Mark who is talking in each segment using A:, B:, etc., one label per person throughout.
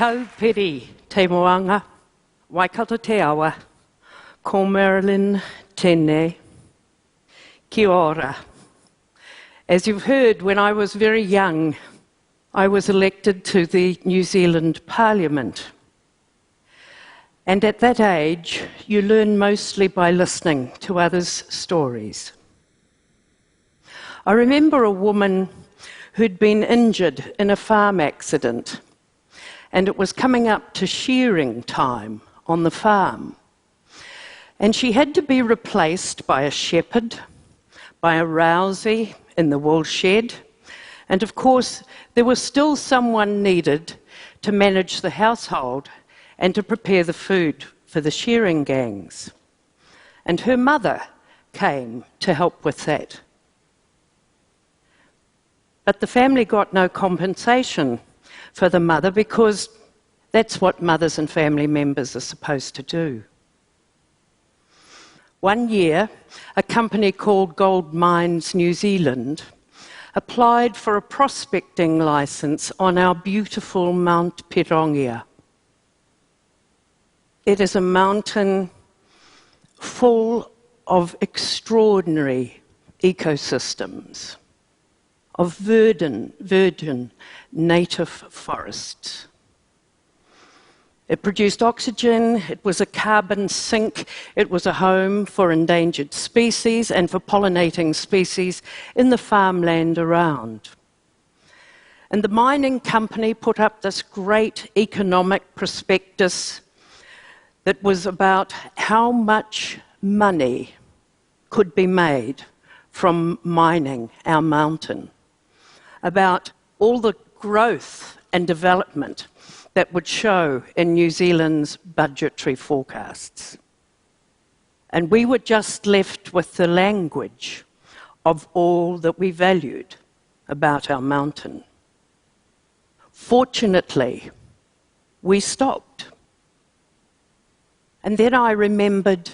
A: Taupiri te moanga, Waikato te awa, ko Marilyn tēnei, kia ora. As you've heard, when I was very young, I was elected to the New Zealand Parliament. And at that age, you learn mostly by listening to others' stories. I remember a woman who'd been injured in a farm accident, and it was coming up to shearing time on the farm. And she had to be replaced by a shepherd, by a rousey in the wool shed, and of course there was still someone needed to manage the household and to prepare the food for the shearing gangs. And her mother came to help with that. But the family got no compensation for the mother because that's what mothers and family members are supposed to do. One year, a company called Gold Mines New Zealand applied for a prospecting licence on our beautiful Mount Pirongia. It is a mountain full of extraordinary ecosystems, of virgin native forests. It produced oxygen, it was a carbon sink, it was a home for endangered species and for pollinating species in the farmland around. And the mining company put up this great economic prospectus that was about how much money could be made from mining our mountain, about all the growth and development that would show in New Zealand's budgetary forecasts. And we were just left with the language of all that we valued about our mountain. Fortunately, we stopped. And then I remembered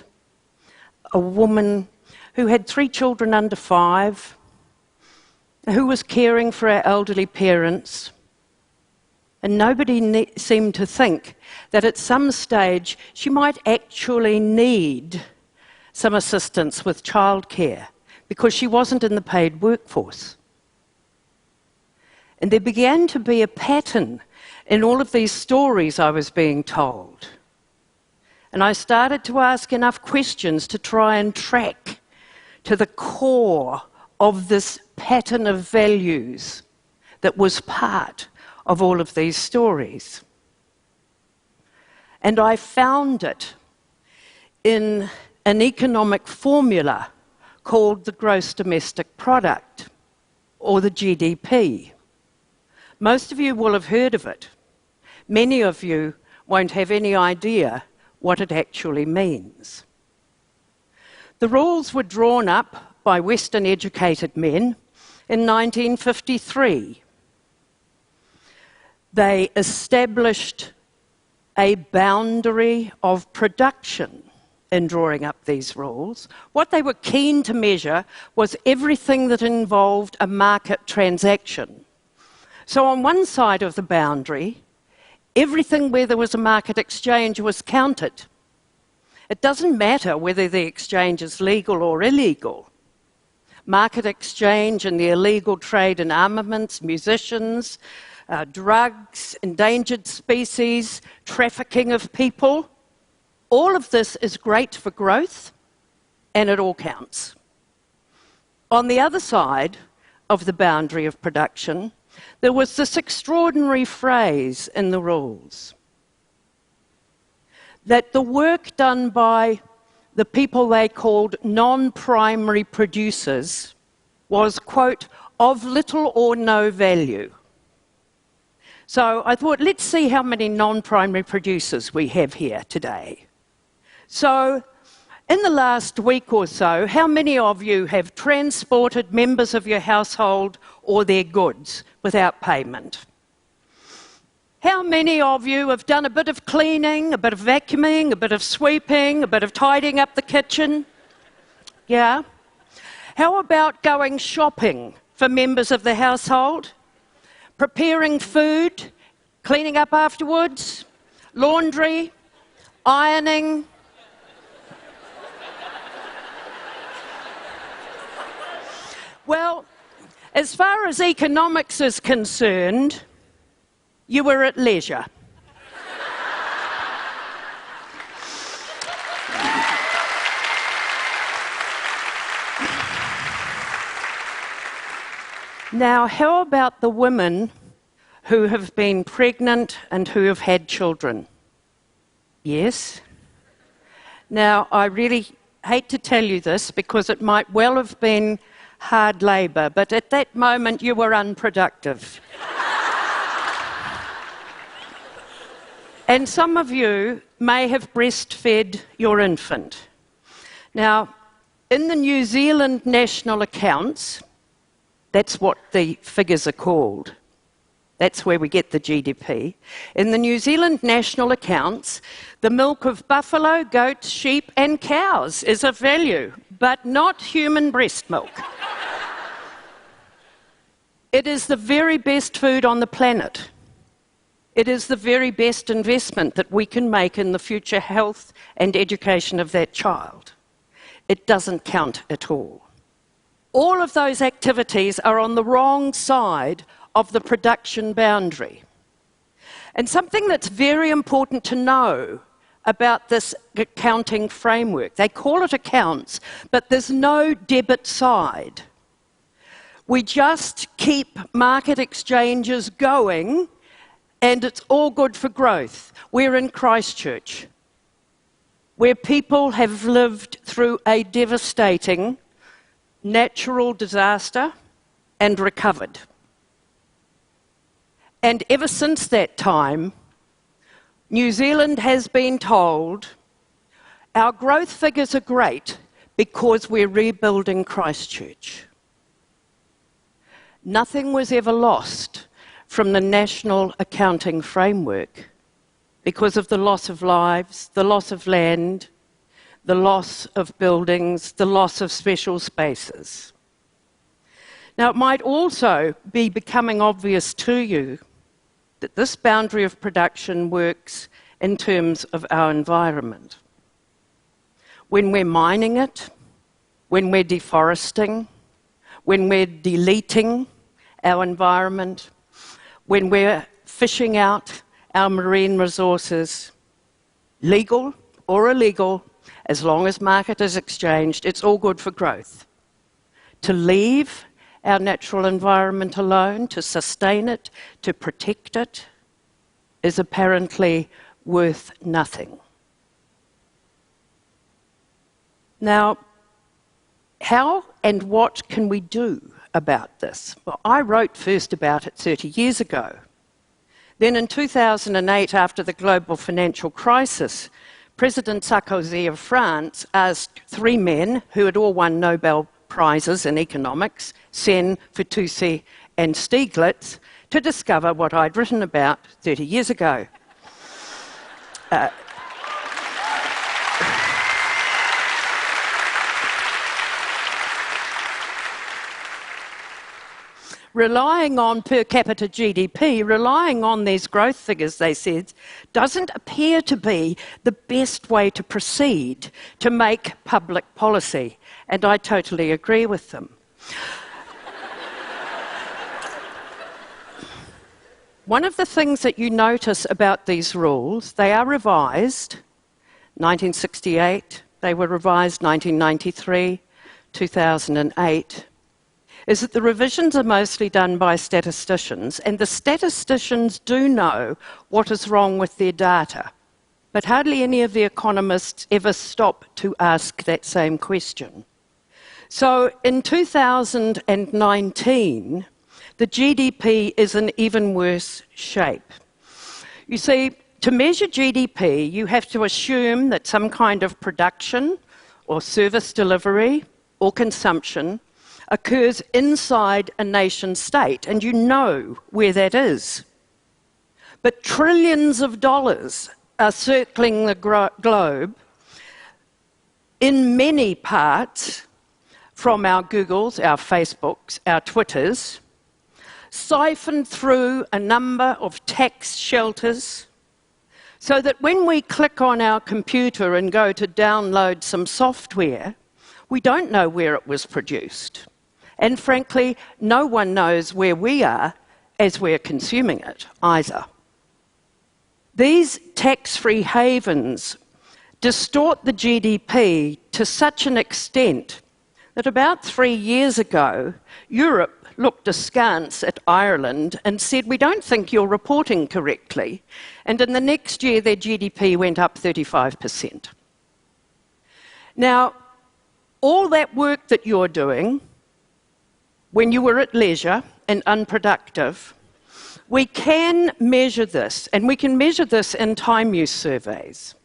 A: a woman who had 3 children under 5, who was caring for our elderly parents, and nobody seemed to think that at some stage she might actually need some assistance with childcare because she wasn't in the paid workforce. And there began to be a pattern in all of these stories I was being told. And I started to ask enough questions to try and track to the core of this pattern of values that was part of all of these stories. And I found it in an economic formula called the gross domestic product, or the GDP. Most of you will have heard of it. Many of you won't have any idea what it actually means. The rules were drawn up by Western educated men in 1953. They established a boundary of production in drawing up these rules. What they were keen to measure was everything that involved a market transaction. So on one side of the boundary, everything where there was a market exchange was counted. It doesn't matter whether the exchange is legal or illegal. Market exchange and the illegal trade in armaments, munitions, drugs, endangered species, trafficking of people, all of this is great for growth, and it all counts. On the other side of the boundary of production, there was this extraordinary phrase in the rules that the work done by the people they called non-primary producers was, quote, of little or no value. So I thought, let's see how many non-primary producers we have here today. So in the last week or so, how many of you have transported members of your household or their goods without payment? How many of you have done a bit of cleaning, a bit of vacuuming, a bit of sweeping, a bit of tidying up the kitchen? Yeah? How about going shopping for members of the household? Preparing food, Cleaning up afterwards, laundry, ironing. Well, as far as economics is concerned, you were at leisure. Now, how about the women who have been pregnant and who have had children? Yes? Now, I really hate to tell you this because it might well have been hard labour, but at that moment you were unproductive. And some of you may have breastfed your infant. Now, in the New Zealand national accounts, that's what the figures are called. That's where we get the GDP. In the New Zealand national accounts, the milk of buffalo, goats, sheep and cows is of value, but not human breast milk. It is the very best food on the planet. It is the very best investment that we can make in the future health and education of that child. It doesn't count at all. All of those activities are on the wrong side of the production boundary. And something that's very important to know about this accounting framework, they call it accounts, but there's no debit side. We just keep market exchanges going and it's all good for growth. We're in Christchurch, where people have lived through a devastating natural disaster and recovered. And ever since that time, New Zealand has been told our growth figures are great because we're rebuilding Christchurch. Nothing was ever lost from the national accounting framework because of the loss of lives, the loss of land, the loss of buildings, the loss of special spaces. Now, it might also be becoming obvious to you that this boundary of production works in terms of our environment. When we're mining it, when we're deforesting, when we're deleting our environment, when we're fishing out our marine resources, legal or illegal, as long as market is exchanged, it's all good for growth. To leave our natural environment alone, to sustain it, to protect it, is apparently worth nothing. Now, how and what can we do about this? Well, I wrote first about it 30 years ago. Then in 2008, after the global financial crisis, President Sarkozy of France asked three men who had all won Nobel Prizes in economics, Sen, Fitoussi and Stiglitz, to discover what I'd written about 30 years ago. Relying on per capita GDP, relying on these growth figures, they said, doesn't appear to be the best way to proceed to make public policy. And I totally agree with them. One of the things that you notice about these rules, they are revised 1968, they were revised 1993, 2008, is that the revisions are mostly done by statisticians, and the statisticians do know what is wrong with their data. But hardly any of the economists ever stop to ask that same question. So in 2019, the GDP is in even worse shape. You see, to measure GDP, you have to assume that some kind of production or service delivery or consumption occurs inside a nation state, and you know where that is. But trillions of dollars are circling the globe in many parts from our Googles, our Facebooks, our Twitters, siphon through a number of tax shelters so that when we click on our computer and go to download some software, we don't know where it was produced. And frankly, no one knows where we are as we're consuming it either. These tax-free havens distort the GDP to such an extent that about 3 years ago, Europe looked askance at Ireland and said, "We don't think you're reporting correctly." And in the next year, their GDP went up 35%. Now, all that work that you're doing when you were at leisure and unproductive, we can measure this, and we can measure this in time use surveys.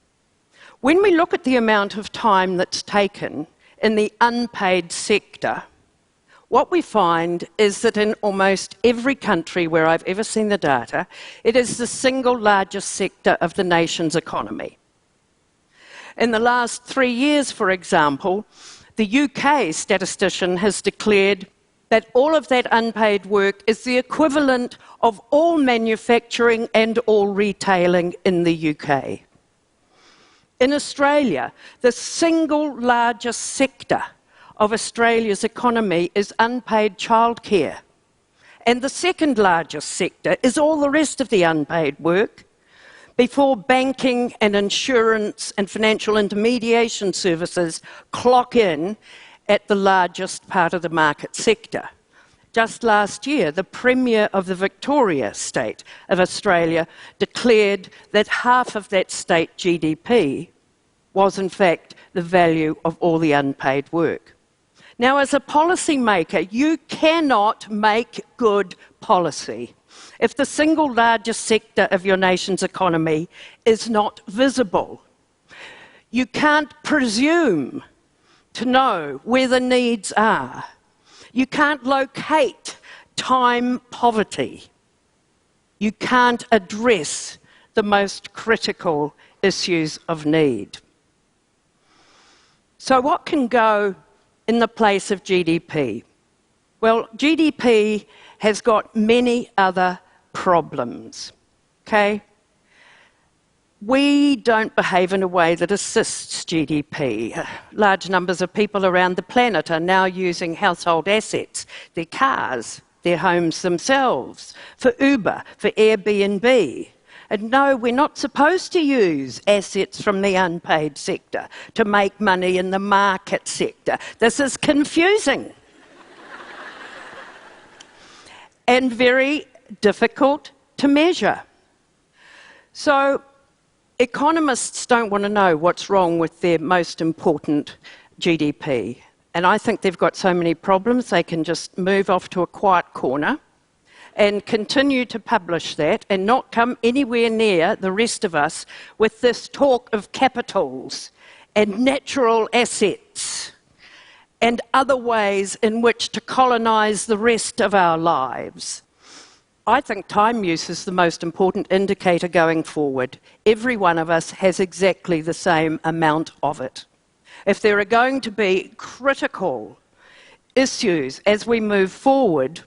A: When we look at the amount of time that's taken in the unpaid sector, what we find is that in almost every country where I've ever seen the data, it is the single largest sector of the nation's economy. In the last 3 years, for example, the UK statistician has declared that all of that unpaid work is the equivalent of all manufacturing and all retailing in the UK. In Australia, the single largest sector of Australia's economy is unpaid childcare. And the second largest sector is all the rest of the unpaid work, before banking and insurance and financial intermediation services clock in at the largest part of the market sector. Just last year, the Premier of the Victoria state of Australia declared that half of that state GDP was in fact the value of all the unpaid work. Now, as a policymaker, you cannot make good policy if the single largest sector of your nation's economy is not visible. You can't presume to know where the needs are. You can't locate time poverty. You can't address the most critical issues of need. So what can go in the place of GDP? Well, GDP has got many other problems, okay? We don't behave in a way that assists GDP. Large numbers of people around the planet are now using household assets, their cars, their homes themselves, for Uber, for Airbnb. And no, we're not supposed to use assets from the unpaid sector to make money in the market sector. This is confusing and very difficult to measure. So economists don't want to know what's wrong with their most important GDP. And I think they've got so many problems, they can just move off to a quiet corner and continue to publish that and not come anywhere near the rest of us with this talk of capitals and natural assets and other ways in which to colonise the rest of our lives. I think time use is the most important indicator going forward. Every one of us has exactly the same amount of it. If there are going to be critical issues as we move forward,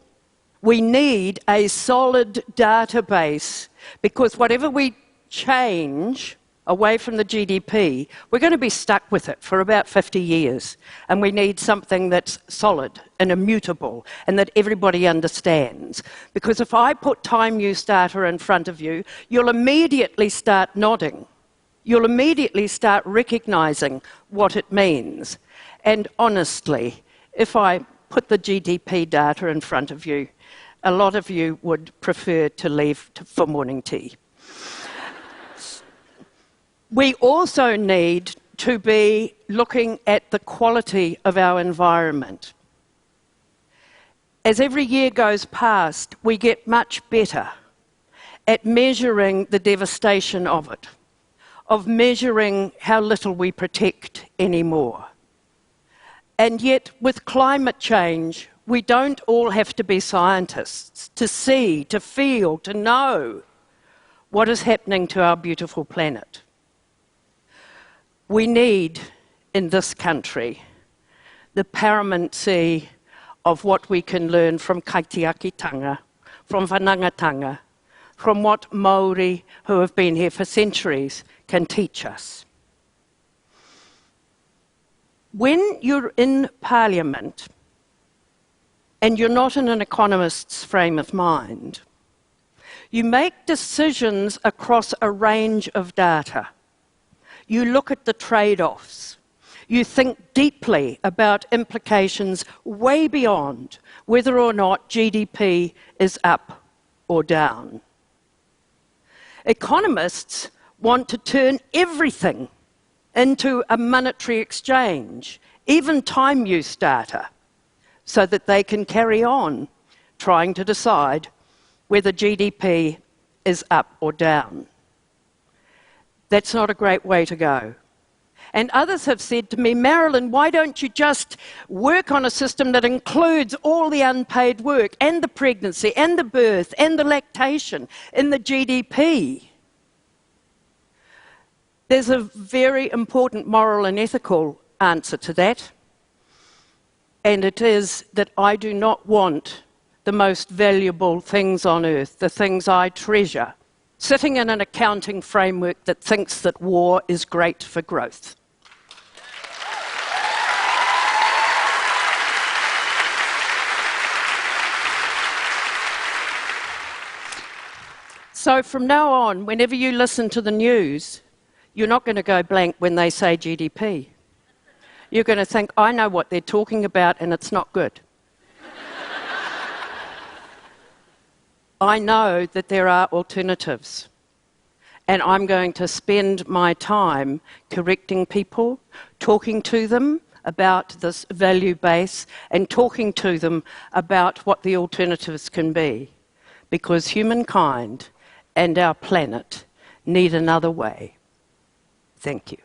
A: we need a solid database, because whatever we change away from the GDP, we're going to be stuck with it for about 50 years. And we need something that's solid and immutable and that everybody understands. Because if I put time use data in front of you, you'll immediately start nodding. You'll immediately start recognising what it means. And honestly, if I put the GDP data in front of you, a lot of you would prefer to leave for morning tea. We also need to be looking at the quality of our environment. As every year goes past, we get much better at measuring the devastation of it, of measuring how little we protect anymore. And yet, with climate change, we don't all have to be scientists to see, to feel, to know what is happening to our beautiful planet. We need, in this country, the paramountcy of what we can learn from kaitiakitanga, from whanangatanga, from what Māori who have been here for centuries can teach us. When you're in Parliament and you're not in an economist's frame of mind, you make decisions across a range of data. You look at the trade-offs. You think deeply about implications way beyond whether or not GDP is up or down. Economists want to turn everything into a monetary exchange, even time use data, so that they can carry on trying to decide whether GDP is up or down. That's not a great way to go. And others have said to me, Marilyn, why don't you just work on a system that includes all the unpaid work and the pregnancy and the birth and the lactation in the GDP? There's a very important moral and ethical answer to that, and it is that I do not want the most valuable things on earth, the things I treasure, sitting in an accounting framework that thinks that war is great for growth. So from now on, whenever you listen to the news, you're not going to go blank when they say GDP. You're going to think, I know what they're talking about and it's not good. I know that there are alternatives. And I'm going to spend my time correcting people, talking to them about this value base and talking to them about what the alternatives can be. Because humankind and our planet need another way. Thank you.